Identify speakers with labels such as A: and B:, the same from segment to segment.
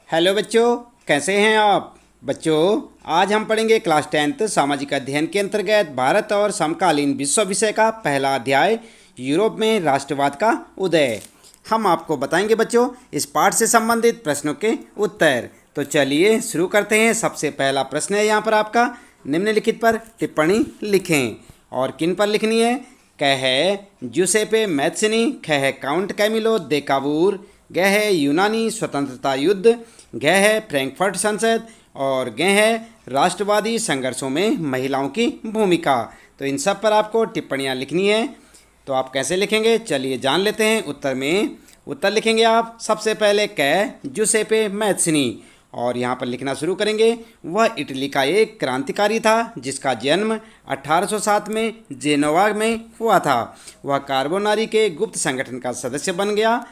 A: Hello बच्चों, कैसे हैं आप। बच्चों, आज हम पढ़ेंगे क्लास 10th सामाजिक अध्ययन के अंतर्गत भारत और समकालीन विश्व विषय का पहला अध्याय यूरोप में राष्ट्रवाद का उदय। हम आपको बताएंगे बच्चों इस पाठ से संबंधित प्रश्नों के उत्तर। तो चलिए शुरू करते हैं। सबसे पहला प्रश्न है यहाँ पर आपका, निम्नलिखित पर टिप्पणी लिखें। और किन पर लिखनी है? क है ज्यूसेपे मैत्सिनी, ख है काउंट कैमिलो दे काबूर, ग है यूनानी स्वतंत्रता युद्ध, घ है फ्रैंकफर्ट संसद और घ है राष्ट्रवादी संघर्षों में महिलाओं की भूमिका। तो इन सब पर आपको टिप्पणियाँ लिखनी है। तो आप कैसे लिखेंगे, चलिए जान लेते हैं। उत्तर में उत्तर लिखेंगे आप सबसे पहले क ज्यूसेपे मैत्सिनी, और यहाँ पर लिखना शुरू करेंगे। वह इटली का एक क्रांतिकारी था जिसका जन्म 1807 में जेनोवा में हुआ था। वह कार्बोनारी के गुप्त संगठन का सदस्य बन गया।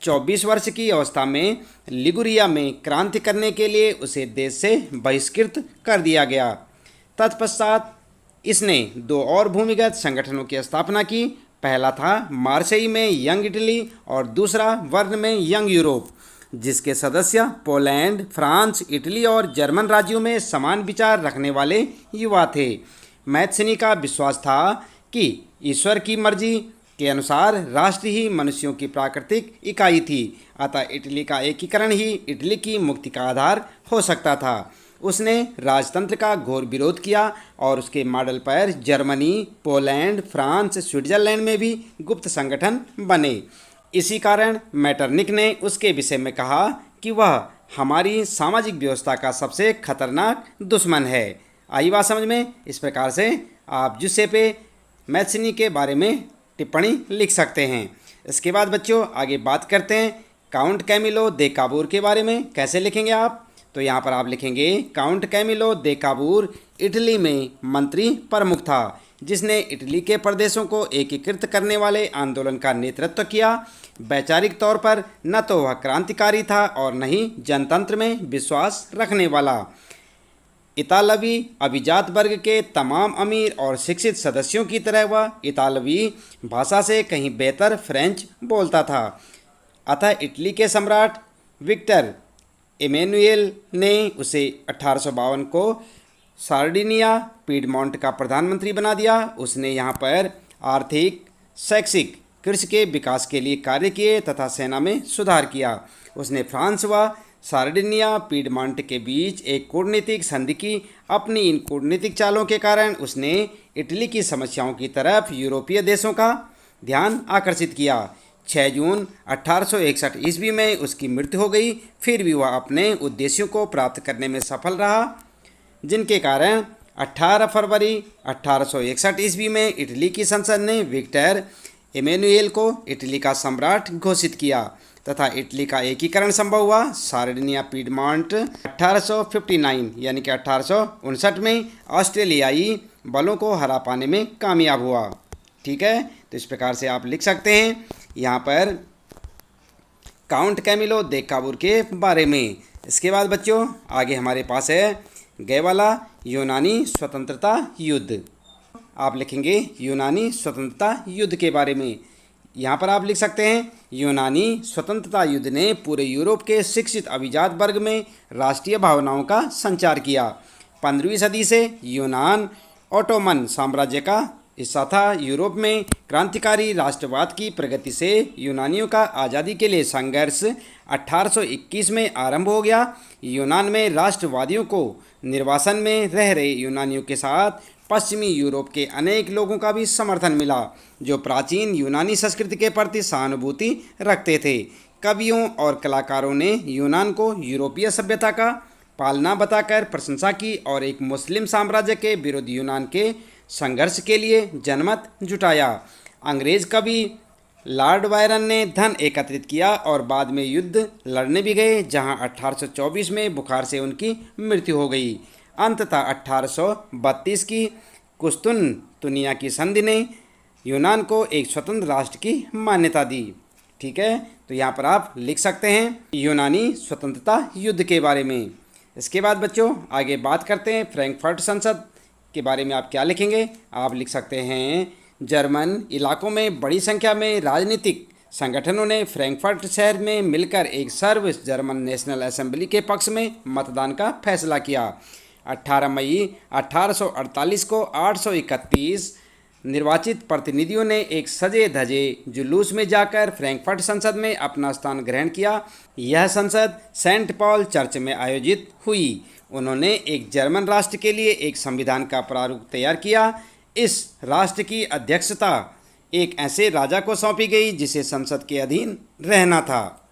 A: 24 वर्ष की अवस्था में लिगुरिया में क्रांति करने के लिए उसे देश से बहिष्कृत कर दिया गया। तत्पश्चात इसने दो और भूमिगत संगठनों की स्थापना की। पहला था मार्सेई में यंग इटली और दूसरा वर्न में यंग यूरोप, जिसके सदस्य पोलैंड, फ्रांस, इटली और जर्मन राज्यों में समान विचार रखने वाले युवा थे। मैत्सिनी का विश्वास था कि ईश्वर की मर्जी के अनुसार राष्ट्र ही मनुष्यों की प्राकृतिक इकाई थी, अतः इटली का एकीकरण ही इटली की मुक्ति का आधार हो सकता था। उसने राजतंत्र का घोर विरोध किया और उसके मॉडल पर जर्मनी, पोलैंड, फ्रांस, स्विट्जरलैंड में भी गुप्त संगठन बने। इसी कारण मैटरनिक ने उसके विषय में कहा कि वह हमारी सामाजिक व्यवस्था का सबसे खतरनाक दुश्मन है। आई बात समझ में? इस प्रकार से आप जुसेपे मैत्सिनी के बारे में टिप्पणी लिख सकते हैं। इसके बाद बच्चों आगे बात करते हैं काउंट कैमिलो दे काबूर के बारे में। कैसे लिखेंगे आप? तो यहाँ पर आप लिखेंगे count Camillo di Cavour Italy में मंत्री प्रमुख था, जिसने इटली के प्रदेशों को एकीकृत करने वाले आंदोलन का नेतृत्व किया। वैचारिक तौर पर न तो वह क्रांतिकारी था और न ही जनतंत्र में विश्वास रखने वाला। इतालवी अभिजात वर्ग के तमाम अमीर और शिक्षित सदस्यों की तरह वह इतालवी भाषा से कहीं बेहतर फ्रेंच बोलता था। अतः इटली के सम्राट विक्टर इमैनुएल ने उसे 1852 को सार्डिनिया पीडमोंट का प्रधानमंत्री बना दिया। उसने यहाँ पर आर्थिक, शैक्षिक, कृषि के विकास के लिए कार्य किए तथा सेना में सुधार किया। उसने फ्रांस व सार्डिनिया पीडमोंट के बीच एक कूटनीतिक संधि की। अपनी इन कूटनीतिक चालों के कारण उसने इटली की समस्याओं की तरफ यूरोपीय देशों का ध्यान आकर्षित किया। 6 जून 1861 ईस्वी में उसकी मृत्यु हो गई। फिर भी वह अपने उद्देश्यों को प्राप्त करने में सफल रहा, जिनके कारण 18 फरवरी 1861 ईस्वी में इटली की संसद ने विक्टर इमैनुएल को इटली का सम्राट घोषित किया तथा इटली का एकीकरण संभव हुआ। सार्डिनिया पीडमोंट 1859 यानी कि 1859 में ऑस्ट्रेलियाई बलों को हरा पाने में कामयाब हुआ। ठीक है, तो इस प्रकार से आप लिख सकते हैं यहाँ पर काउंट कैमिलो दे काबूर के बारे में। इसके बाद बच्चों आगे हमारे पास है गे वाला यूनानी स्वतंत्रता युद्ध। आप लिखेंगे यूनानी स्वतंत्रता युद्ध के बारे में। यहाँ पर आप लिख सकते हैं यूनानी स्वतंत्रता युद्ध ने पूरे यूरोप के शिक्षित अभिजात वर्ग में राष्ट्रीय भावनाओं का संचार किया। 15वीं सदी से यूनान ओटोमन साम्राज्य का हिस्सा था। यूरोप में क्रांतिकारी राष्ट्रवाद की प्रगति से यूनानियों का आज़ादी के लिए संघर्ष 1821 में आरंभ हो गया। यूनान में राष्ट्रवादियों को निर्वासन में रह रहे यूनानियों के साथ पश्चिमी यूरोप के अनेक लोगों का भी समर्थन मिला, जो प्राचीन यूनानी संस्कृति के प्रति सहानुभूति रखते थे। कवियों और कलाकारों ने यूनान को यूरोपीय सभ्यता का पालना बताकर प्रशंसा की और एक मुस्लिम साम्राज्य के विरुद्ध यूनान के संघर्ष के लिए जनमत जुटाया। अंग्रेज कवि लॉर्ड बायरन ने धन एकत्रित किया और बाद में युद्ध लड़ने भी गए, जहां 1824 में बुखार से उनकी मृत्यु हो गई। अंततः 1832 की कुस्तुनतुनिया की संधि ने यूनान को एक स्वतंत्र राष्ट्र की मान्यता दी। ठीक है, तो यहाँ पर आप लिख सकते हैं यूनानी स्वतंत्रता युद्ध के बारे में। इसके बाद बच्चों आगे बात करते हैं फ्रैंकफर्ट संसद के बारे में। आप क्या लिखेंगे? आप लिख सकते हैं जर्मन इलाकों में बड़ी संख्या में राजनीतिक संगठनों ने फ्रैंकफर्ट शहर में मिलकर एक सर्व जर्मन नेशनल असेंबली के पक्ष में मतदान का फैसला किया। 18 मई 1848 को 831 निर्वाचित प्रतिनिधियों ने एक सजे धजे जुलूस में जाकर फ्रैंकफर्ट संसद में अपना स्थान ग्रहण किया। यह संसद सेंट पॉल चर्च में आयोजित हुई। उन्होंने एक जर्मन राष्ट्र के लिए एक संविधान का प्रारूप तैयार किया। इस राष्ट्र की अध्यक्षता एक ऐसे राजा को सौंपी गई जिसे संसद के अधीन रहना था।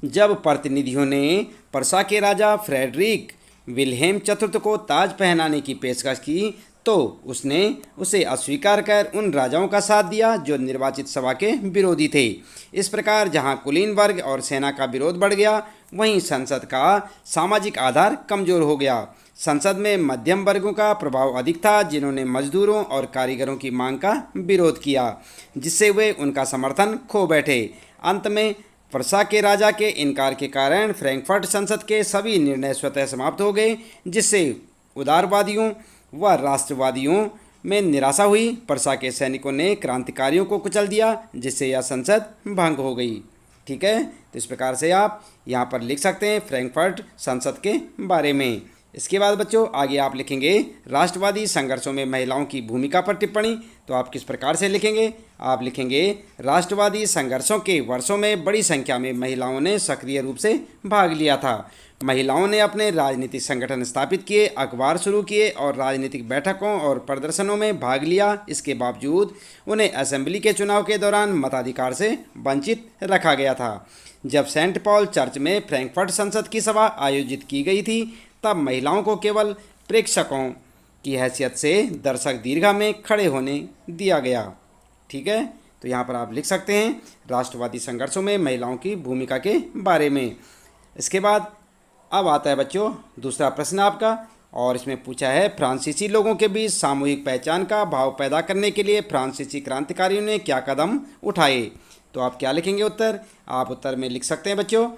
A: जब प्रतिनिधियों ने पर्सा के राजा फ्रेडरिक विल्हेम चतुर्थ को ताज पहनाने की पेशकश की तो उसने उसे अस्वीकार कर उन राजाओं का साथ दिया जो निर्वाचित सभा के विरोधी थे। इस प्रकार जहां कुलीन वर्ग और सेना का विरोध बढ़ गया, वहीं संसद का सामाजिक आधार कमजोर हो गया। संसद में मध्यम वर्गों का प्रभाव अधिक था, जिन्होंने मजदूरों और कारीगरों की मांग का विरोध किया, जिससे वे उनका समर्थन खो बैठे। अंत में पर्सा के राजा के इनकार के कारण फ्रैंकफर्ट संसद के सभी निर्णय स्वतः समाप्त हो गए, जिससे उदारवादियों व राष्ट्रवादियों में निराशा हुई। पर्सा के सैनिकों ने क्रांतिकारियों को कुचल दिया, जिससे यह संसद भंग हो गई। ठीक है, तो इस प्रकार से आप यहाँ पर लिख सकते हैं फ्रैंकफर्ट संसद के बारे में। इसके बाद बच्चों आगे आप लिखेंगे राष्ट्रवादी संघर्षों में महिलाओं की भूमिका पर टिप्पणी। तो आप किस प्रकार से लिखेंगे? आप लिखेंगे राष्ट्रवादी संघर्षों के वर्षों में बड़ी संख्या में महिलाओं ने सक्रिय रूप से भाग लिया था। महिलाओं ने अपने राजनीतिक संगठन स्थापित किए, अखबार शुरू किए और राजनीतिक बैठकों और प्रदर्शनों में भाग लिया। इसके बावजूद उन्हें असेंबली के चुनाव के दौरान मताधिकार से वंचित रखा गया था। जब सेंट पॉल चर्च में फ्रैंकफर्ट संसद की सभा आयोजित की गई थी, तब महिलाओं को केवल प्रेक्षकों की हैसियत से दर्शक दीर्घा में खड़े होने दिया गया। ठीक है, तो यहाँ पर आप लिख सकते हैं राष्ट्रवादी संघर्षों में महिलाओं की भूमिका के बारे में। इसके बाद अब आता है बच्चों दूसरा प्रश्न आपका, और इसमें पूछा है फ्रांसीसी लोगों के बीच सामूहिक पहचान का भाव पैदा करने के लिए फ्रांसीसी क्रांतिकारियों ने क्या कदम उठाए। तो आप क्या लिखेंगे उत्तर? आप उत्तर में लिख सकते हैं बच्चों,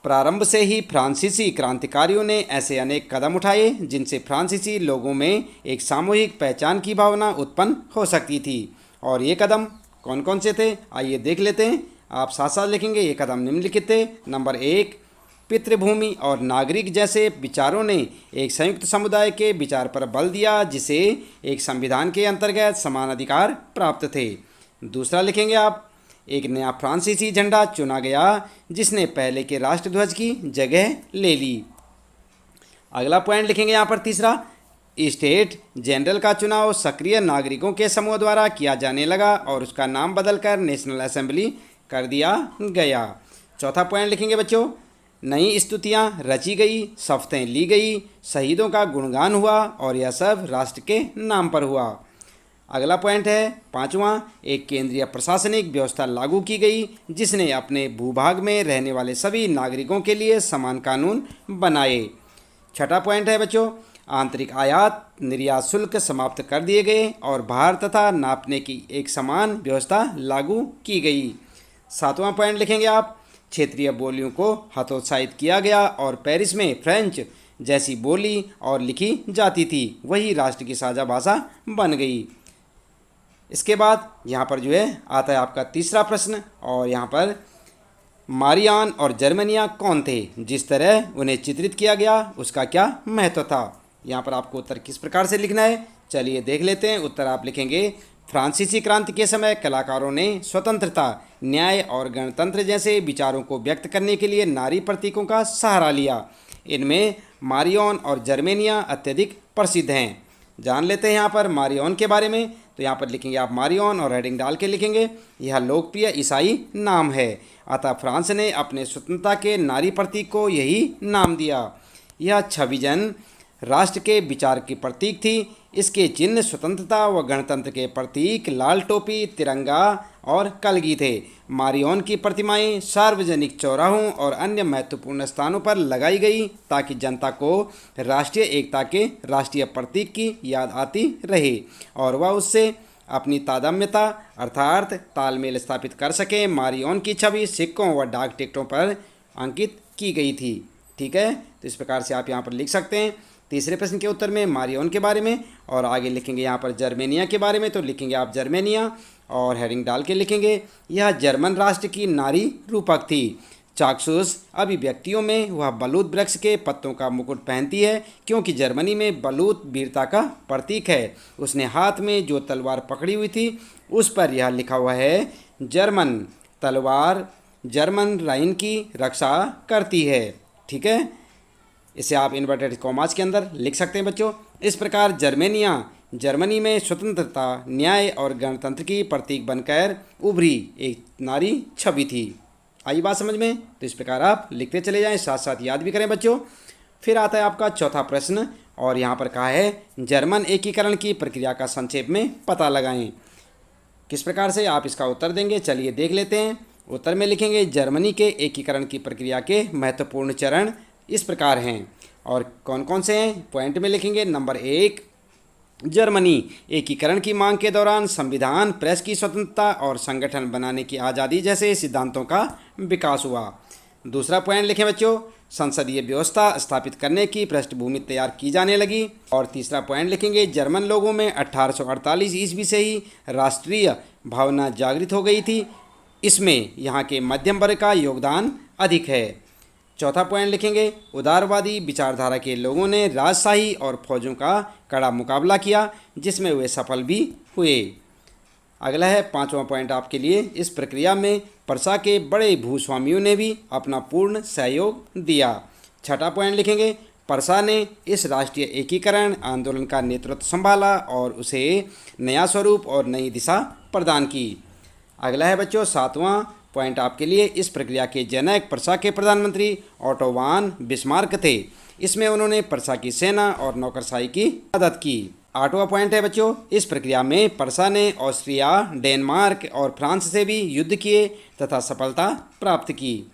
A: प्रारंभ से ही फ्रांसीसी क्रांतिकारियों ने ऐसे अनेक कदम उठाए जिनसे फ्रांसीसी लोगों में एक सामूहिक पहचान की भावना उत्पन्न हो सकती थी। और ये कदम कौन कौन से थे, आइए देख लेते हैं। आप साथ साथ लिखेंगे। ये कदम निम्नलिखित थे। नंबर 1, पितृभूमि और नागरिक जैसे विचारों ने एक संयुक्त समुदाय के विचार पर बल दिया, जिसे एक संविधान के अंतर्गत समान अधिकार प्राप्त थे। दूसरा लिखेंगे आप, एक नया फ्रांसीसी झंडा चुना गया जिसने पहले के राष्ट्रध्वज की जगह ले ली। अगला पॉइंट लिखेंगे यहाँ पर तीसरा, स्टेट जनरल का चुनाव सक्रिय नागरिकों के समूह द्वारा किया जाने लगा और उसका नाम बदलकर नेशनल असेंबली कर दिया गया। चौथा पॉइंट लिखेंगे बच्चों, नई स्तुतियाँ रची गई, शपथें ली गई, शहीदों का गुणगान हुआ और यह सब राष्ट्र के नाम पर हुआ। अगला पॉइंट है पांचवा, एक केंद्रीय प्रशासनिक व्यवस्था लागू की गई जिसने अपने भूभाग में रहने वाले सभी नागरिकों के लिए समान कानून बनाए। छठा पॉइंट है बच्चों, आंतरिक आयात निर्यात शुल्क समाप्त कर दिए गए और भार तथा नापने की एक समान व्यवस्था लागू की गई। सातवां पॉइंट लिखेंगे आप, क्षेत्रीय बोलियों को हतोत्साहित किया गया और पेरिस में फ्रेंच जैसी बोली और लिखी जाती थी वही राष्ट्र की साझा भाषा बन गई। इसके बाद यहाँ पर जो है आता है आपका तीसरा प्रश्न, और यहाँ पर मारियान और जर्मनिया कौन थे, जिस तरह उन्हें चित्रित किया गया उसका क्या महत्व था। यहाँ पर आपको उत्तर किस प्रकार से लिखना है, चलिए देख लेते हैं। उत्तर आप लिखेंगे, फ्रांसीसी क्रांति के समय कलाकारों ने स्वतंत्रता, न्याय और गणतंत्र जैसे विचारों को व्यक्त करने के लिए नारी प्रतीकों का सहारा लिया। इनमें मारियन और जर्मेनिया अत्यधिक प्रसिद्ध हैं। जान लेते हैं यहाँ पर मारियन के बारे में। तो यहाँ पर लिखेंगे आप मारियन और हेडिंग डाल के लिखेंगे, यह लोकप्रिय ईसाई नाम है, अतः फ्रांस ने अपने स्वतंत्रता के नारी प्रतीक को यही नाम दिया। यह छविजन राष्ट्र के विचार की प्रतीक थी। इसके चिन्ह स्वतंत्रता व गणतंत्र के प्रतीक लाल टोपी, तिरंगा और कलगी थे। मारियन की प्रतिमाएं सार्वजनिक चौराहों और अन्य महत्वपूर्ण स्थानों पर लगाई गई ताकि जनता को राष्ट्रीय एकता के राष्ट्रीय प्रतीक की याद आती रहे और वह उससे अपनी तादात्म्यता अर्थात तालमेल स्थापित कर सके। मारियन की छवि सिक्कों व डाक टिकटों पर अंकित की गई थी। ठीक है, तो इस प्रकार से आप यहाँ पर लिख सकते हैं तीसरे प्रश्न के उत्तर में मारियोन के बारे में, और आगे लिखेंगे यहाँ पर जर्मेनिया के बारे में, तो लिखेंगे आप जर्मेनिया और हेडिंग डाल के लिखेंगे यह जर्मन राष्ट्र की नारी रूपक थी। चाक्षुष अभिव्यक्तियों में वह बलूत वृक्ष के पत्तों का मुकुट पहनती है क्योंकि जर्मनी में बलूत वीरता का प्रतीक है। उसने हाथ में जो तलवार पकड़ी हुई थी उस पर यह लिखा हुआ है, जर्मन तलवार जर्मन राइन की रक्षा करती है। ठीक है, इसे आप इन्वर्टेड कॉमास के अंदर लिख सकते हैं बच्चों। इस प्रकार जर्मेनिया जर्मनी में स्वतंत्रता, न्याय और गणतंत्र की प्रतीक बनकर उभरी एक नारी छवि थी। आई बात समझ में? तो इस प्रकार आप लिखते चले जाएं, साथ साथ याद भी करें बच्चों। फिर आता है आपका चौथा प्रश्न, और यहाँ पर कहा है जर्मन एकीकरण की प्रक्रिया का संक्षेप में पता लगाएं। किस प्रकार से आप इसका उत्तर देंगे, चलिए देख लेते हैं। उत्तर में लिखेंगे जर्मनी के एकीकरण की प्रक्रिया के महत्वपूर्ण चरण इस प्रकार हैं, और कौन कौन से हैं पॉइंट में लिखेंगे। नंबर 1, जर्मनी एकीकरण की मांग के दौरान संविधान, प्रेस की स्वतंत्रता और संगठन बनाने की आज़ादी जैसे सिद्धांतों का विकास हुआ। दूसरा पॉइंट लिखें बच्चों, संसदीय व्यवस्था स्थापित करने की पृष्ठभूमि तैयार की जाने लगी। और तीसरा पॉइंट लिखेंगे जर्मन लोगों में 1848 ईस्वी से ही राष्ट्रीय भावना जागृत हो गई थी। इसमें यहाँ के मध्यम वर्ग का योगदान अधिक है। चौथा पॉइंट लिखेंगे उदारवादी विचारधारा के लोगों ने राजशाही और फौजों का कड़ा मुकाबला किया जिसमें वे सफल भी हुए। अगला है पांचवा पॉइंट आपके लिए, इस प्रक्रिया में प्रशा के बड़े भूस्वामियों ने भी अपना पूर्ण सहयोग दिया। छठा पॉइंट लिखेंगे प्रशा ने इस राष्ट्रीय एकीकरण आंदोलन का नेतृत्व संभाला और उसे नया स्वरूप और नई दिशा प्रदान की। अगला है बच्चों सातवां पॉइंट आपके लिए, इस प्रक्रिया के जनक प्रशा के प्रधानमंत्री ओटो वॉन बिस्मार्क थे। इसमें उन्होंने प्रशा की सेना और नौकरशाही की मदद की। आठवां पॉइंट है बच्चों, इस प्रक्रिया में प्रशा ने ऑस्ट्रिया, डेनमार्क और फ्रांस से भी युद्ध किए तथा सफलता प्राप्त की।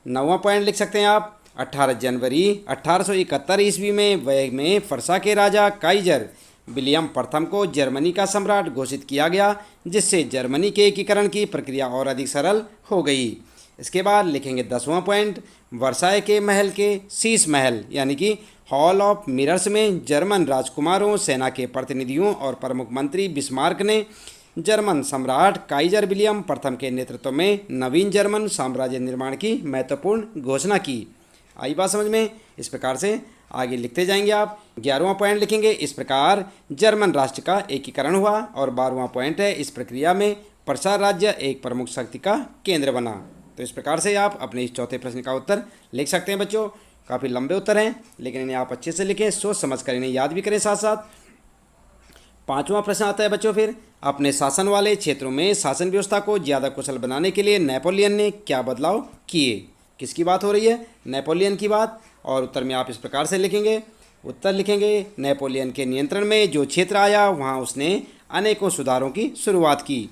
A: नौवां पॉइंट लिख सकते हैं आप, 18 जनवरी 1871 ईस्वी में प्रशा के राजा काइजर विलियम प्रथम को जर्मनी का सम्राट घोषित किया गया, जिससे जर्मनी के एकीकरण की प्रक्रिया और अधिक सरल हो गई। इसके बाद लिखेंगे 10वां पॉइंट, वर्साय के महल के शीश महल यानी कि हॉल ऑफ मिरर्स में जर्मन राजकुमारों, सेना के प्रतिनिधियों और प्रमुख मंत्री बिस्मार्क ने जर्मन सम्राट काइजर विलियम प्रथम के नेतृत्व में नवीन जर्मन साम्राज्य निर्माण की महत्वपूर्ण घोषणा की। आई बात समझ में? इस प्रकार से आगे लिखते जाएंगे आप। 11वां पॉइंट लिखेंगे इस प्रकार जर्मन राष्ट्र का एकीकरण हुआ, और 12वां पॉइंट है इस प्रक्रिया में प्रशा राज्य एक प्रमुख शक्ति का केंद्र बना। तो इस प्रकार से आप अपने इस चौथे प्रश्न का उत्तर लिख सकते हैं बच्चों। काफ़ी लंबे उत्तर हैं लेकिन इन्हें आप अच्छे से लिखें, सोच समझ कर इन्हें याद भी करें साथ साथ। पांचवा प्रश्न आता है बच्चों, फिर अपने शासन वाले क्षेत्रों में शासन व्यवस्था को ज़्यादा कुशल बनाने के लिए नेपोलियन ने क्या बदलाव किए। किसकी बात हो रही है? नेपोलियन की बात। और उत्तर में आप इस प्रकार से लिखेंगे, उत्तर लिखेंगे नेपोलियन के नियंत्रण में जो क्षेत्र आया वहाँ उसने अनेकों सुधारों की शुरुआत की।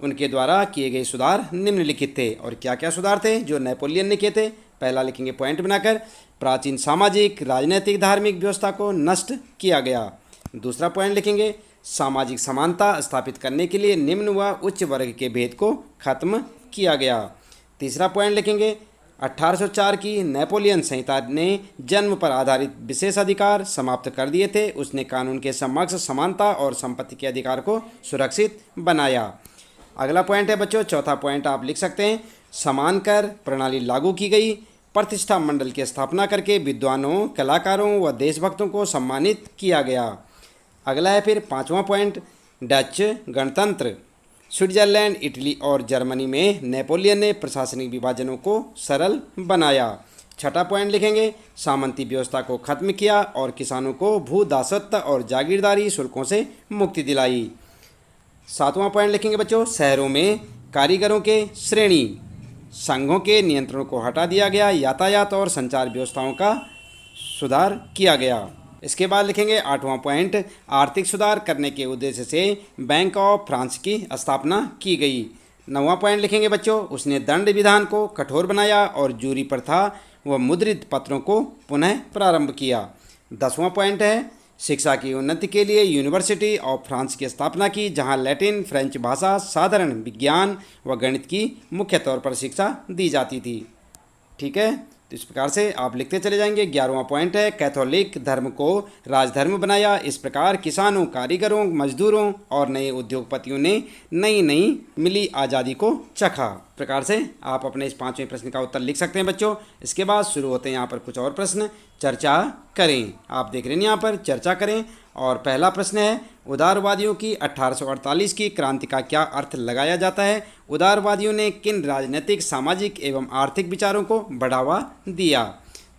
A: उनके द्वारा किए गए सुधार निम्नलिखित थे। और क्या क्या सुधार थे जो नेपोलियन ने किए थे? पहला लिखेंगे पॉइंट बनाकर, प्राचीन सामाजिक, राजनीतिक, धार्मिक व्यवस्था को नष्ट किया गया। दूसरा पॉइंट लिखेंगे सामाजिक समानता स्थापित करने के लिए निम्न व उच्च वर्ग के भेद को खत्म किया गया। तीसरा पॉइंट लिखेंगे 1804 की नेपोलियन संहिता ने जन्म पर आधारित विशेष अधिकार समाप्त कर दिए थे। उसने कानून के समक्ष समानता और संपत्ति के अधिकार को सुरक्षित बनाया। अगला पॉइंट है बच्चों, चौथा पॉइंट आप लिख सकते हैं, समान कर प्रणाली लागू की गई। प्रतिष्ठा मंडल की स्थापना करके विद्वानों, कलाकारों व देशभक्तों को सम्मानित किया गया। अगला है फिर पांचवां पॉइंट, डच गणतंत्र। स्विट्जरलैंड, इटली और जर्मनी में नेपोलियन ने प्रशासनिक विभाजनों को सरल बनाया। छठा पॉइंट लिखेंगे सामंती व्यवस्था को खत्म किया और किसानों को भू दासत्व और जागीरदारी शुल्कों से मुक्ति दिलाई। सातवां पॉइंट लिखेंगे बच्चों, शहरों में कारीगरों के श्रेणी संघों के नियंत्रण को हटा दिया गया। यातायात और संचार व्यवस्थाओं का सुधार किया गया। इसके बाद लिखेंगे आठवां पॉइंट, आर्थिक सुधार करने के उद्देश्य से बैंक ऑफ फ्रांस की स्थापना की गई। नौवां पॉइंट लिखेंगे बच्चों, उसने दंड विधान को कठोर बनाया और जूरी प्रथा व मुद्रित पत्रों को पुनः प्रारंभ किया। 10वां पॉइंट है शिक्षा की उन्नति के लिए यूनिवर्सिटी ऑफ फ्रांस की स्थापना की, जहां लैटिन, फ्रेंच भाषा, साधारण विज्ञान व गणित की मुख्य तौर पर शिक्षा दी जाती थी। ठीक है, तो इस प्रकार से आप लिखते चले जाएंगे। 11वां पॉइंट है, कैथोलिक धर्म को राजधर्म बनाया। इस प्रकार किसानों, कारीगरों, मजदूरों और नए उद्योगपतियों ने नई नई मिली आज़ादी को चखा। प्रकार से आप अपने इस 5वें प्रश्न का उत्तर लिख सकते हैं बच्चों। इसके बाद शुरू होते हैं यहाँ पर कुछ और प्रश्न। चर्चा करें, आप देख रहे हैं यहाँ पर चर्चा करें। और पहला प्रश्न है, उदारवादियों की 1848 की क्रांति का क्या अर्थ लगाया जाता है? उदारवादियों ने किन राजनीतिक, सामाजिक एवं आर्थिक विचारों को बढ़ावा दिया?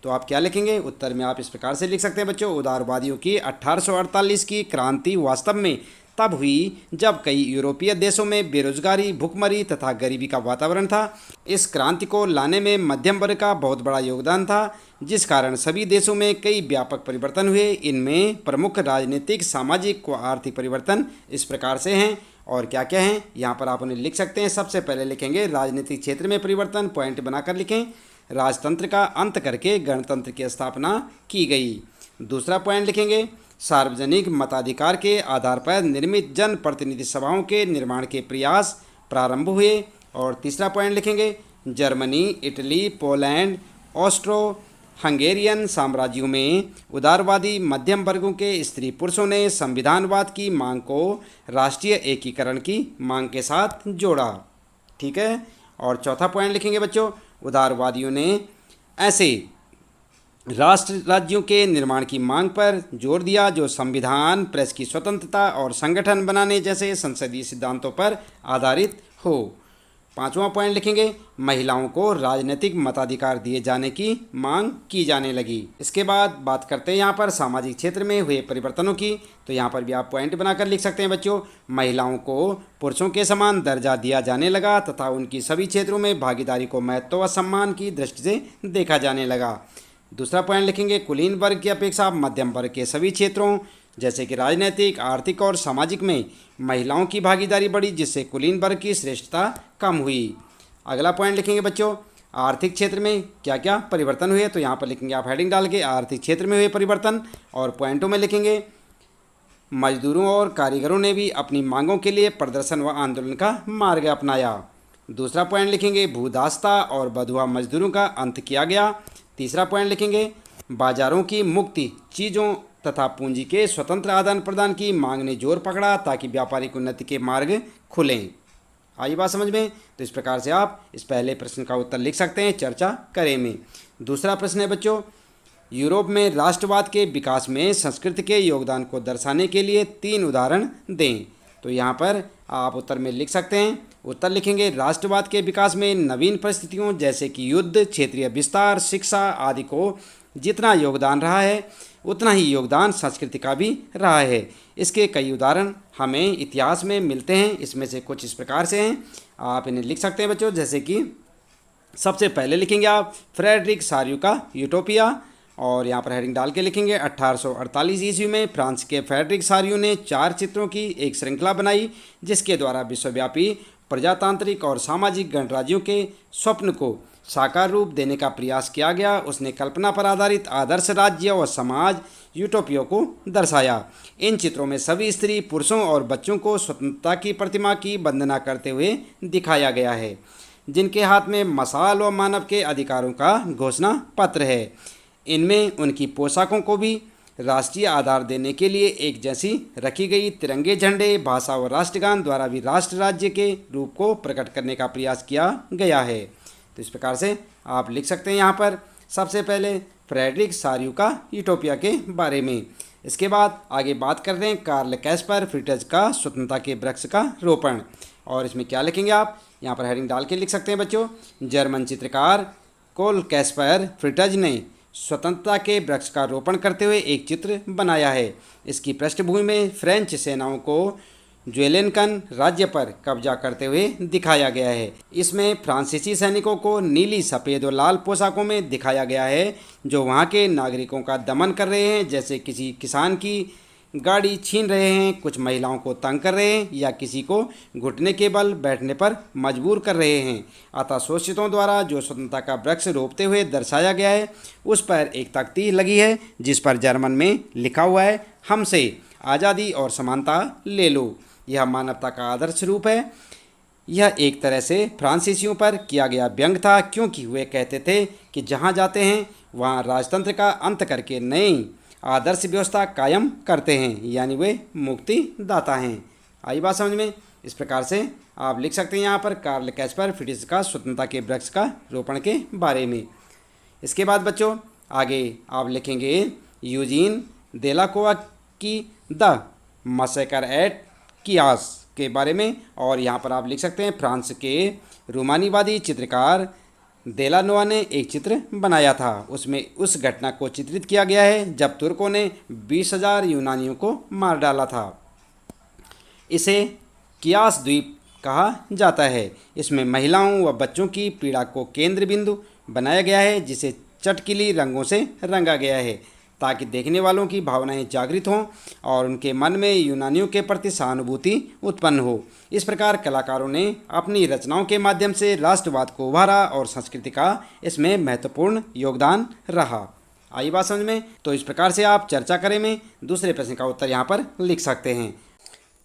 A: तो आप क्या लिखेंगे? उत्तर में आप इस प्रकार से लिख सकते हैं बच्चों, उदारवादियों की 1848 की क्रांति वास्तव में तब हुई जब कई यूरोपीय देशों में बेरोजगारी, भुखमरी तथा गरीबी का वातावरण था। इस क्रांति को लाने में मध्यम वर्ग का बहुत बड़ा योगदान था, जिस कारण सभी देशों में कई व्यापक परिवर्तन हुए। इनमें प्रमुख राजनीतिक, सामाजिक व आर्थिक परिवर्तन इस प्रकार से हैं। और क्या क्या हैं यहाँ पर आप उन्हें लिख सकते हैं। सबसे पहले लिखेंगे राजनीतिक क्षेत्र में परिवर्तन, पॉइंट बनाकर लिखें। राजतंत्र का अंत करके गणतंत्र की स्थापना की गई। दूसरा पॉइंट लिखेंगे, सार्वजनिक मताधिकार के आधार पर निर्मित जन प्रतिनिधि सभाओं के निर्माण के प्रयास प्रारंभ हुए। और तीसरा पॉइंट लिखेंगे, Germany, Italy, Poland, Austro Hungarian साम्राज्यों में उदारवादी मध्यम वर्गों के स्त्री पुरुषों ने संविधानवाद की मांग को राष्ट्रीय एकीकरण की मांग के साथ जोड़ा। ठीक है। और चौथा पॉइंट लिखेंगे बच्चों, उदारवादियों ने ऐसे राष्ट्र राज्यों के निर्माण की मांग पर जोर दिया जो संविधान, प्रेस की स्वतंत्रता और संगठन बनाने जैसे संसदीय सिद्धांतों पर आधारित हो। पांचवा पॉइंट लिखेंगे, महिलाओं को राजनीतिक मताधिकार दिए जाने की मांग की जाने लगी। इसके बाद बात करते हैं यहाँ पर सामाजिक क्षेत्र में हुए परिवर्तनों की। तो यहाँ पर भी आप पॉइंट बनाकर लिख सकते हैं बच्चों, महिलाओं को पुरुषों के समान दर्जा दिया जाने लगा तथा उनकी सभी क्षेत्रों में भागीदारी को महत्व व सम्मान की दृष्टि से देखा जाने लगा। दूसरा पॉइंट लिखेंगे, कुलीन वर्ग की अपेक्षा मध्यम वर्ग के सभी क्षेत्रों जैसे कि राजनीतिक, आर्थिक और सामाजिक में महिलाओं की भागीदारी बढ़ी, जिससे कुलीन वर्ग की श्रेष्ठता कम हुई। अगला पॉइंट लिखेंगे बच्चों, आर्थिक क्षेत्र में क्या क्या परिवर्तन हुए। तो यहाँ पर लिखेंगे आप हेडिंग डाल के आर्थिक क्षेत्र में हुए परिवर्तन। और पॉइंटों में लिखेंगे, मजदूरों और कारीगरों ने भी अपनी मांगों के लिए प्रदर्शन व आंदोलन का मार्ग अपनाया। दूसरा पॉइंट लिखेंगे, भूदास्ता और बंधुआ मजदूरों का अंत किया गया। तीसरा पॉइंट लिखेंगे, बाजारों की मुक्ति, चीज़ों तथा पूंजी के स्वतंत्र आदान प्रदान की मांग ने जोर पकड़ा ताकि व्यापारिक उन्नति के मार्ग खुलें। आई बात समझ में? तो इस प्रकार से आप इस पहले प्रश्न का उत्तर लिख सकते हैं चर्चा करें में। दूसरा प्रश्न है बच्चों, यूरोप में राष्ट्रवाद के विकास में संस्कृति के योगदान को दर्शाने के लिए 3 उदाहरण दें। तो यहाँ पर आप उत्तर में लिख सकते हैं। उत्तर लिखेंगे, राष्ट्रवाद के विकास में नवीन परिस्थितियों जैसे कि युद्ध, क्षेत्रीय विस्तार, शिक्षा आदि को जितना योगदान रहा है उतना ही योगदान संस्कृति का भी रहा है। इसके कई उदाहरण हमें इतिहास में मिलते हैं। इसमें से कुछ इस प्रकार से हैं, आप इन्हें लिख सकते हैं बच्चों। जैसे कि सबसे पहले लिखेंगे आप फ्रेडरिक सार्यू का यूटोपिया। और यहाँ पर हेडिंग डाल के लिखेंगे, 1848 ईस्वी में फ्रांस के फ्रेडरिक सार्यू ने 4 चित्रों की एक श्रृंखला बनाई, जिसके द्वारा विश्वव्यापी प्रजातांत्रिक और सामाजिक गणराज्यों के स्वप्न को साकार रूप देने का प्रयास किया गया। उसने कल्पना पर आधारित आदर्श राज्य और समाज यूटोपिया को दर्शाया। इन चित्रों में सभी स्त्री, पुरुषों और बच्चों को स्वतंत्रता की प्रतिमा की वंदना करते हुए दिखाया गया है, जिनके हाथ में मशाल व मानव के अधिकारों का घोषणा पत्र है। इनमें उनकी पोशाकों को भी राष्ट्रीय आधार देने के लिए एक जैसी रखी गई तिरंगे झंडे, भाषा और राष्ट्रगान द्वारा भी राष्ट्र राज्य के रूप को प्रकट करने का प्रयास किया गया है। तो इस प्रकार से आप लिख सकते हैं यहाँ पर सबसे पहले फ्रेडरिक सार्यू का यूटोपिया के बारे में। इसके बाद आगे बात करते हैं कार्ल कैस्पर फ्रिटज का स्वतंत्रता के वृक्ष का रोपण। और इसमें क्या लिखेंगे आप यहाँ पर हेडिंग डाल के लिख सकते हैं बच्चों, जर्मन चित्रकार कार्ल कैस्पर फ्रिटज ने स्वतंत्रता के वृक्ष का रोपण करते हुए एक चित्र बनाया है। इसकी पृष्ठभूमि में फ्रेंच सेनाओं को ज्वेलेनकन राज्य पर कब्जा करते हुए दिखाया गया है। इसमें फ्रांसीसी सैनिकों को नीली, सफ़ेद और लाल पोशाकों में दिखाया गया है, जो वहां के नागरिकों का दमन कर रहे हैं, जैसे किसी किसान की गाड़ी छीन रहे हैं, कुछ महिलाओं को तंग कर रहे हैं या किसी को घुटने के बल बैठने पर मजबूर कर रहे हैं। अतः शोषितों द्वारा जो स्वतंत्रता का वृक्ष रोपते हुए दर्शाया गया है, उस पर एक तख्ती लगी है जिस पर जर्मन में लिखा हुआ है, हमसे आज़ादी और समानता ले लो। यह मानवता का आदर्श रूप है। यह एक तरह से फ्रांसीसियों पर किया गया व्यंग था, क्योंकि वे कहते थे कि जहां जाते हैं वहां राजतंत्र का अंत करके नई आदर्श व्यवस्था कायम करते हैं, यानी वे मुक्तिदाता हैं। आई बात समझ में? इस प्रकार से आप लिख सकते हैं यहाँ पर कार्ल कैस्पर फ्रिट्ज का स्वतंत्रता के वृक्ष का रोपण के बारे में। इसके बाद बच्चों आगे आप लिखेंगे यूजीन देलाकोवा की द मसैकर एट कियास के बारे में, और यहाँ पर आप लिख सकते हैं फ्रांस के रूमानीवादी चित्रकार देलानोवा ने एक चित्र बनाया था। उसमें उस घटना को चित्रित किया गया है जब तुर्कों ने 20,000 यूनानियों को मार डाला था। इसे कियास द्वीप कहा जाता है। इसमें महिलाओं व बच्चों की पीड़ा को केंद्र बिंदु बनाया गया है, जिसे चटकीली रंगों से रंगा गया है ताकि देखने वालों की भावनाएं जागृत हों और उनके मन में यूनानियों के प्रति सहानुभूति उत्पन्न हो। इस प्रकार कलाकारों ने अपनी रचनाओं के माध्यम से राष्ट्रवाद को उभारा और संस्कृति का इसमें महत्वपूर्ण योगदान रहा। आई बात समझ में? तो इस प्रकार से आप चर्चा करें में दूसरे प्रश्न का उत्तर यहाँ पर लिख सकते हैं।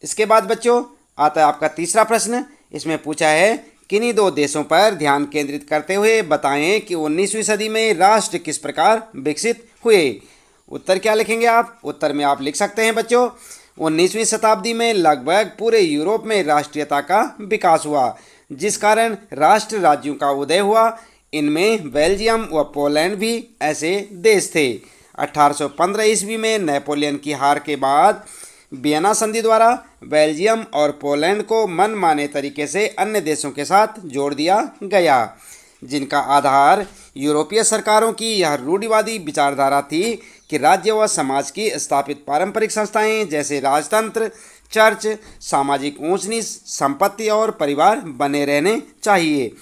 A: इसके बाद बच्चों आता है आपका तीसरा प्रश्न। इसमें पूछा है किन्हीं दो देशों पर ध्यान केंद्रित करते हुए बताएं कि 19वीं सदी में राष्ट्र किस प्रकार विकसित हुए। उत्तर क्या लिखेंगे आप? उत्तर में आप लिख सकते हैं बच्चों 19वीं शताब्दी में लगभग पूरे यूरोप में राष्ट्रीयता का विकास हुआ, जिस कारण राष्ट्र राज्यों का उदय हुआ। इनमें बेल्जियम व पोलैंड भी ऐसे देश थे। 1815 ईस्वी में नेपोलियन की हार के बाद वियना संधि द्वारा बेल्जियम और पोलैंड को मनमाने तरीके से अन्य देशों के साथ जोड़ दिया गया, जिनका आधार यूरोपीय सरकारों की यह रूढ़िवादी विचारधारा थी कि राज्य व समाज की स्थापित पारंपरिक संस्थाएं जैसे राजतंत्र, चर्च, सामाजिक ऊंच नीच, संपत्ति और परिवार बने रहने चाहिए।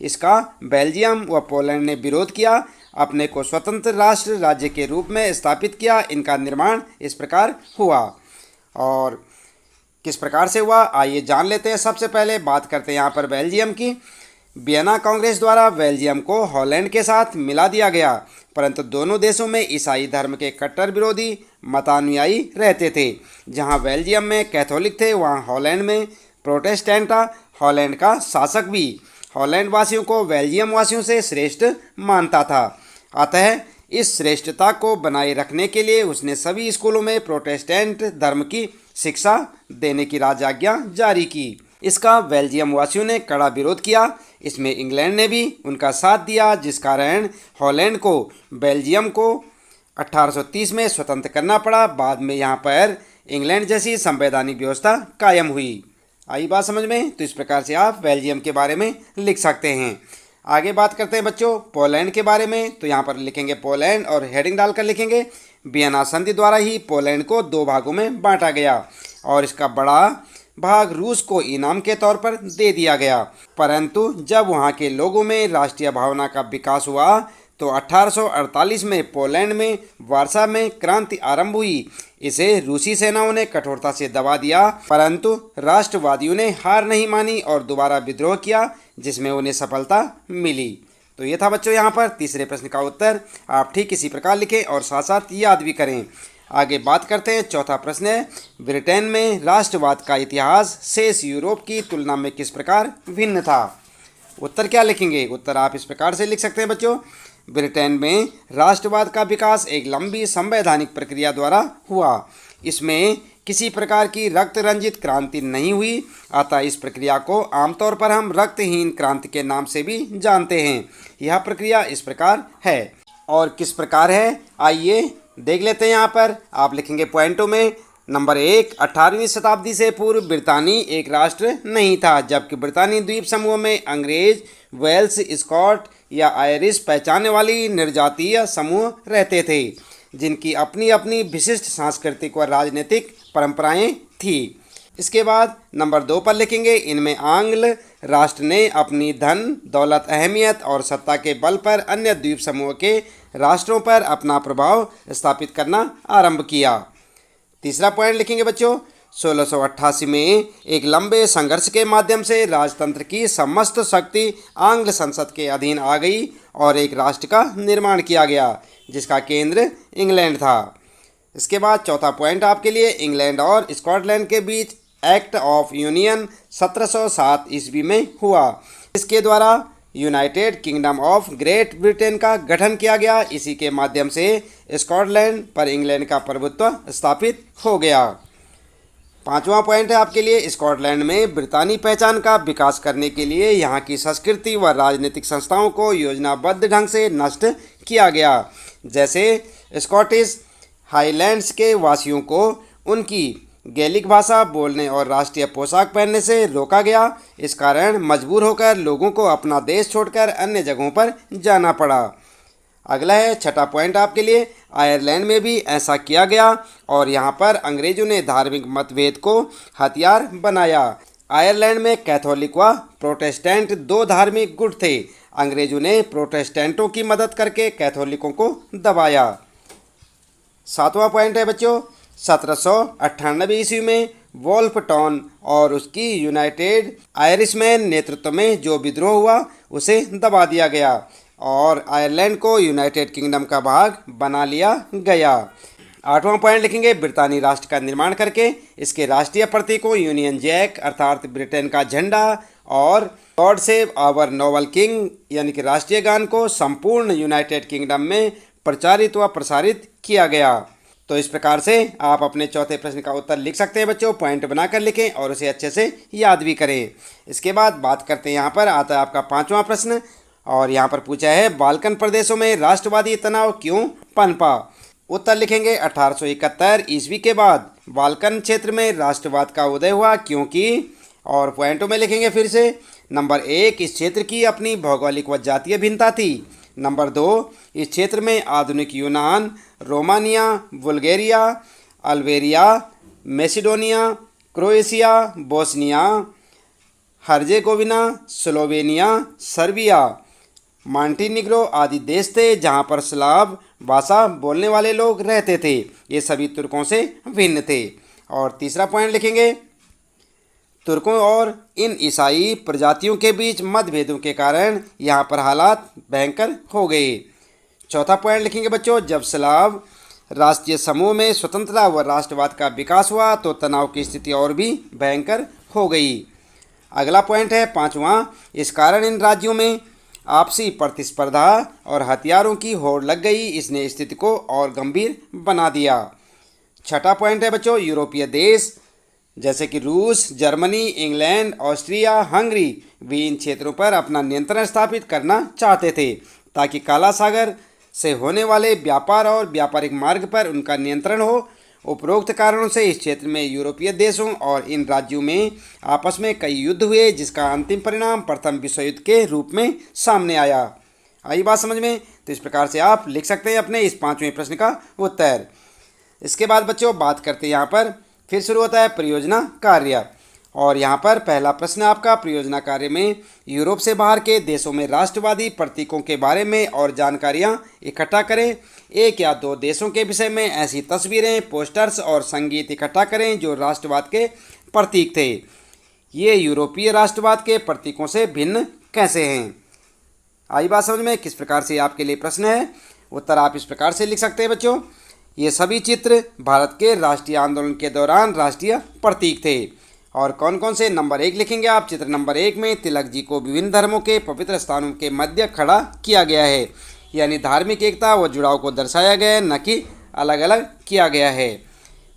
A: इसका बेल्जियम व पोलैंड ने विरोध किया, अपने को स्वतंत्र राष्ट्र राज्य के रूप में स्थापित किया। इनका निर्माण इस प्रकार हुआ। और किस प्रकार से हुआ आइए जान लेते हैं। सबसे पहले बात करते हैं यहाँ पर बेल्जियम की। वियना कांग्रेस द्वारा बेल्जियम को हॉलैंड के साथ मिला दिया गया, परंतु दोनों देशों में ईसाई धर्म के कट्टर विरोधी मतानुयायी रहते थे। जहाँ बेल्जियम में कैथोलिक थे वहाँ हॉलैंड में प्रोटेस्टेंट था। हॉलैंड का शासक भी हॉलैंड वासियों को बेल्जियम वासियों से श्रेष्ठ मानता था। अतः इस श्रेष्ठता को बनाए रखने के लिए उसने सभी स्कूलों में प्रोटेस्टेंट धर्म की शिक्षा देने की राजाज्ञा जारी की। इसका बेल्जियम वासियों ने कड़ा विरोध किया। इसमें इंग्लैंड ने भी उनका साथ दिया, जिस कारण हॉलैंड को बेल्जियम को 1830 में स्वतंत्र करना पड़ा। बाद में यहाँ पर इंग्लैंड जैसी संवैधानिक व्यवस्था कायम हुई। आई बात समझ में? तो इस प्रकार से आप बेल्जियम के बारे में लिख सकते हैं। आगे बात करते हैं बच्चों पोलैंड के बारे में। तो यहाँ पर लिखेंगे पोलैंड और हेडिंग डालकर लिखेंगे वियना संधि द्वारा ही पोलैंड को दो भागों में बांटा गया और इसका बड़ा भाग रूस को इनाम के तौर पर दे दिया गया। परंतु जब वहाँ के लोगों में राष्ट्रीय भावना का विकास हुआ तो 1848 में पोलैंड में वार्सा में क्रांति आरंभ हुई। इसे रूसी सेनाओं ने कठोरता से दबा दिया, परंतु राष्ट्रवादियों ने हार नहीं मानी और दोबारा विद्रोह किया, जिसमें उन्हें सफलता मिली। तो ये था बच्चों यहाँ पर तीसरे प्रश्न का उत्तर। आप ठीक इसी प्रकार लिखें और साथ साथ याद भी करें। आगे बात करते हैं। चौथा प्रश्न है ब्रिटेन में राष्ट्रवाद का इतिहास शेष यूरोप की तुलना में किस प्रकार भिन्न था। उत्तर क्या लिखेंगे? उत्तर आप इस प्रकार से लिख सकते हैं बच्चों ब्रिटेन में राष्ट्रवाद का विकास एक लंबी संवैधानिक प्रक्रिया द्वारा हुआ। इसमें किसी प्रकार की रक्त रंजित क्रांति नहीं हुई, अतः इस प्रक्रिया को आमतौर पर हम रक्तहीन क्रांति के नाम से भी जानते हैं। यह प्रक्रिया इस प्रकार है। और किस प्रकार है आइए देख लेते हैं। यहाँ पर आप लिखेंगे पॉइंटों में। नंबर 1, 18वीं शताब्दी से पूर्व ब्रितानी एक राष्ट्र नहीं था, जबकि ब्रितानी द्वीप समूह में अंग्रेज, वेल्स, स्कॉट या आयरिश पहचानने वाली निर्जातीय समूह रहते थे, जिनकी अपनी अपनी विशिष्ट सांस्कृतिक व राजनीतिक परंपराएं थी। इसके बाद नंबर 2 पर लिखेंगे इनमें आंग्ल राष्ट्र ने अपनी धन दौलत, अहमियत और सत्ता के बल पर अन्य द्वीप समूह के राष्ट्रों पर अपना प्रभाव स्थापित करना आरंभ किया। तीसरा पॉइंट लिखेंगे बच्चों 1688 में एक लंबे संघर्ष के माध्यम से राजतंत्र की समस्त शक्ति आंग्ल संसद के अधीन आ गई और एक राष्ट्र का निर्माण किया गया, जिसका केंद्र इंग्लैंड था। इसके बाद चौथा पॉइंट आपके लिए इंग्लैंड और स्कॉटलैंड के बीच एक्ट ऑफ यूनियन 1707 ईस्वी में हुआ। इसके द्वारा United kingdom of great Britain का गठन किया गया। इसी के माध्यम से स्कॉटलैंड पर इंग्लैंड का प्रभुत्व स्थापित हो गया। पांचवा पॉइंट है आपके लिए, स्कॉटलैंड में ब्रितानी पहचान का विकास करने के लिए यहाँ की संस्कृति व राजनीतिक संस्थाओं को योजनाबद्ध ढंग से नष्ट किया गया। जैसे स्कॉटिश हाईलैंड्स के वासियों को उनकी गैलिक भाषा बोलने और राष्ट्रीय पोशाक पहनने से रोका गया। इस कारण मजबूर होकर लोगों को अपना देश छोड़कर अन्य जगहों पर जाना पड़ा। अगला है छठा पॉइंट आपके लिए, आयरलैंड में भी ऐसा किया गया और यहाँ पर अंग्रेजों ने धार्मिक मतभेद को हथियार बनाया। आयरलैंड में कैथोलिक व प्रोटेस्टेंट दो धार्मिक गुट थे। अंग्रेजों ने प्रोटेस्टेंटों की मदद करके कैथोलिकों को दबाया। सातवां पॉइंट है बच्चों, 1798 ईस्वी में वोल्फ टाउन और उसकी यूनाइटेड आयरिशमैन नेतृत्व में जो विद्रोह हुआ उसे दबा दिया गया और आयरलैंड को यूनाइटेड किंगडम का भाग बना लिया गया। आठवां पॉइंट लिखेंगे, ब्रितानी राष्ट्र का निर्माण करके इसके राष्ट्रीय प्रतीकों यूनियन जैक अर्थात ब्रिटेन का झंडा और God save our noble king यानी कि राष्ट्रीय गान को संपूर्ण यूनाइटेड किंगडम में प्रचारित व प्रसारित किया गया। तो इस प्रकार से आप अपने चौथे प्रश्न का उत्तर लिख सकते हैं बच्चों, पॉइंट बनाकर लिखें और उसे अच्छे से याद भी करें। इसके बाद बात करते हैं, यहाँ पर आता है आपका पांचवा प्रश्न और यहाँ पर पूछा है, बाल्कन प्रदेशों में राष्ट्रवादी तनाव क्यों पनपा। उत्तर लिखेंगे, 1871 ईस्वी के बाद बाल्कन क्षेत्र में राष्ट्रवाद का उदय हुआ क्योंकि, और पॉइंटों में लिखेंगे फिर से। नंबर 1, इस क्षेत्र की अपनी भौगोलिक व जातीय भिन्नता थी। नंबर 2, इस क्षेत्र में आधुनिक यूनान, Romania, Bulgaria, Albania, Macedonia, Croatia, Bosnia Herzegovina, Slovenia, Serbia, Montenegro आदि देश थे जहाँ पर स्लाव भाषा बोलने वाले लोग रहते थे। ये सभी तुर्कों से भिन्न थे। और तीसरा पॉइंट लिखेंगे, तुर्कों और इन ईसाई प्रजातियों के बीच मतभेदों के कारण यहाँ पर हालात भयंकर हो गए। चौथा पॉइंट लिखेंगे बच्चों, जब स्लाव राष्ट्रीय समूह में स्वतंत्रता व राष्ट्रवाद का विकास हुआ तो तनाव की स्थिति और भी भयंकर हो गई। अगला पॉइंट है पांचवा, इस कारण इन राज्यों में आपसी प्रतिस्पर्धा और हथियारों की होड़ लग गई। इसने स्थिति को और गंभीर बना दिया। छठा पॉइंट है बच्चों, यूरोपीय देश जैसे कि रूस, जर्मनी, इंग्लैंड, ऑस्ट्रिया, हंगरी भी इन क्षेत्रों पर अपना नियंत्रण स्थापित करना चाहते थे ताकि काला सागर से होने वाले व्यापार और व्यापारिक मार्ग पर उनका नियंत्रण हो। उपरोक्त कारणों से इस क्षेत्र में यूरोपीय देशों और इन राज्यों में आपस में कई युद्ध हुए जिसका अंतिम परिणाम प्रथम विश्व युद्ध के रूप में सामने आया। आई बात समझ में? तो इस प्रकार से आप लिख सकते हैं अपने इस पांचवें प्रश्न का उत्तर। इसके बाद बच्चों बात करते हैं, यहाँ पर फिर शुरू होता है परियोजना कार्य और यहाँ पर पहला प्रश्न आपका, परियोजना कार्य में यूरोप से बाहर के देशों में राष्ट्रवादी प्रतीकों के बारे में और जानकारियाँ इकट्ठा करें। एक या दो देशों के विषय में ऐसी तस्वीरें, पोस्टर्स और संगीत इकट्ठा करें जो राष्ट्रवाद के प्रतीक थे। ये यूरोपीय राष्ट्रवाद के प्रतीकों से भिन्न कैसे हैं? आई बात समझ में? किस प्रकार से आपके लिए प्रश्न है, उत्तर आप इस प्रकार से लिख सकते हैं बच्चों। ये सभी चित्र भारत के राष्ट्रीय आंदोलन के दौरान राष्ट्रीय प्रतीक थे। और कौन कौन से? नंबर 1 लिखेंगे आप। चित्र नंबर 1 में तिलक जी को विभिन्न धर्मों के पवित्र स्थानों के मध्य खड़ा किया गया है, यानी धार्मिक एकता व जुड़ाव को दर्शाया गया है, न कि अलग अलग किया गया है।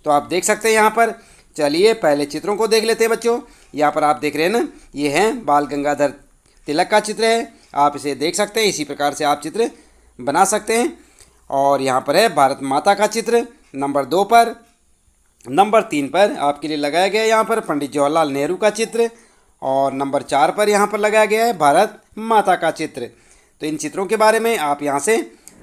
A: तो आप देख सकते हैं यहाँ पर। चलिए पहले चित्रों को देख लेते हैं बच्चों। यहाँ पर आप देख रहे हैं ना, ये है बाल गंगाधर तिलक का चित्र है। आप इसे देख सकते हैं, इसी प्रकार से आप चित्र बना सकते हैं। और यहाँ पर है भारत माता का चित्र नंबर 2 पर। नंबर 3 पर आपके लिए लगाया गया है यहाँ पर पंडित जवाहरलाल नेहरू का चित्र और नंबर 4 पर यहाँ पर लगाया गया है भारत माता का चित्र। तो इन चित्रों के बारे में आप यहाँ से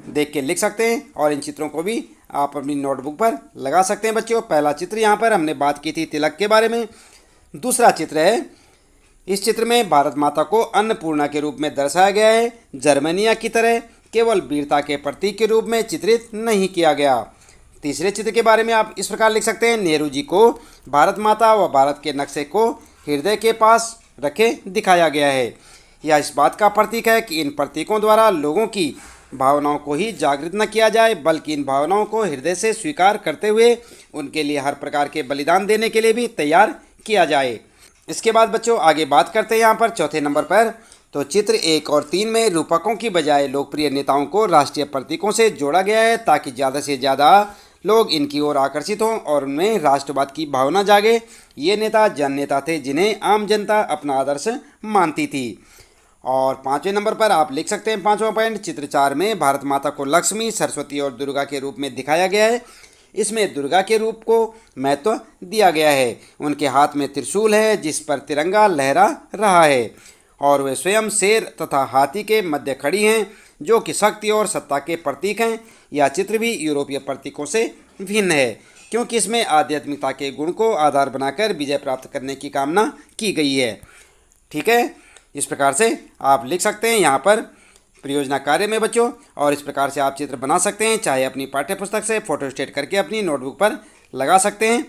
A: देख के लिख सकते हैं और इन चित्रों को भी आप अपनी नोटबुक पर लगा सकते हैं बच्चों। पहला चित्र यहाँ पर हमने बात की थी तिलक के बारे में। दूसरा चित्र है, इस चित्र में भारत माता को अन्नपूर्णा के रूप में दर्शाया गया है। जर्मनिया की तरह केवल वीरता के प्रतीक के रूप में चित्रित नहीं किया गया। तीसरे चित्र के बारे में आप इस प्रकार लिख सकते हैं, नेहरू जी को भारत माता व भारत के नक्शे को हृदय के पास रखे दिखाया गया है। यह इस बात का प्रतीक है कि इन प्रतीकों द्वारा लोगों की भावनाओं को ही जागृत न किया जाए बल्कि इन भावनाओं को हृदय से स्वीकार करते हुए उनके लिए हर प्रकार के बलिदान देने के लिए भी तैयार किया जाए। इसके बाद बच्चों आगे बात करते हैं यहाँ पर चौथे नंबर पर। तो चित्र 1 और 3 में रूपकों की बजाय लोकप्रिय नेताओं को राष्ट्रीय प्रतीकों से जोड़ा गया है ताकि ज़्यादा से ज़्यादा लोग इनकी ओर आकर्षित हों और उनमें राष्ट्रवाद की भावना जागे। ये नेता जन नेता थे जिन्हें आम जनता अपना आदर्श मानती थी। और 5वें नंबर पर आप लिख सकते हैं 5वां पॉइंट, चित्र 4 में भारत माता को लक्ष्मी, सरस्वती और दुर्गा के रूप में दिखाया गया है। इसमें दुर्गा के रूप को महत्व दिया गया है। उनके हाथ में त्रिशूल है जिस पर तिरंगा लहरा रहा है और वे स्वयं शेर तथा हाथी के मध्य खड़ी हैं जो कि शक्ति और सत्ता के प्रतीक हैं। यह चित्र भी यूरोपीय प्रतीकों से भिन्न है क्योंकि इसमें आध्यात्मिकता के गुण को आधार बनाकर विजय प्राप्त करने की कामना की गई है। ठीक है, इस प्रकार से आप लिख सकते हैं यहाँ पर परियोजना कार्य में बच्चों, और इस प्रकार से आप चित्र बना सकते हैं, चाहे अपनी पाठ्य पुस्तक से फोटो स्टेट करके अपनी नोटबुक पर लगा सकते हैं।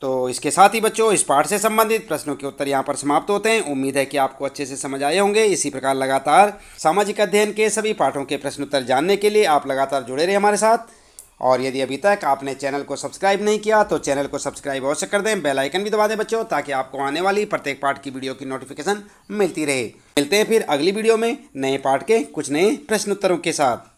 A: तो इसके साथ ही बच्चों इस पाठ से संबंधित प्रश्नों के उत्तर यहाँ पर समाप्त होते हैं। उम्मीद है कि आपको अच्छे से समझ आए होंगे। इसी प्रकार लगातार सामाजिक अध्ययन के सभी पाठों के प्रश्न उत्तर जानने के लिए आप लगातार जुड़े रहे हमारे साथ। और यदि अभी तक आपने चैनल को सब्सक्राइब नहीं किया तो चैनल को सब्सक्राइब अवश्य कर दें, बेल आइकन भी दबा दें बच्चों, ताकि आपको आने वाली प्रत्येक पाठ की वीडियो की नोटिफिकेशन मिलती रहे। मिलते हैं फिर अगली वीडियो में नए पाठ के कुछ नए प्रश्न उत्तरों के साथ।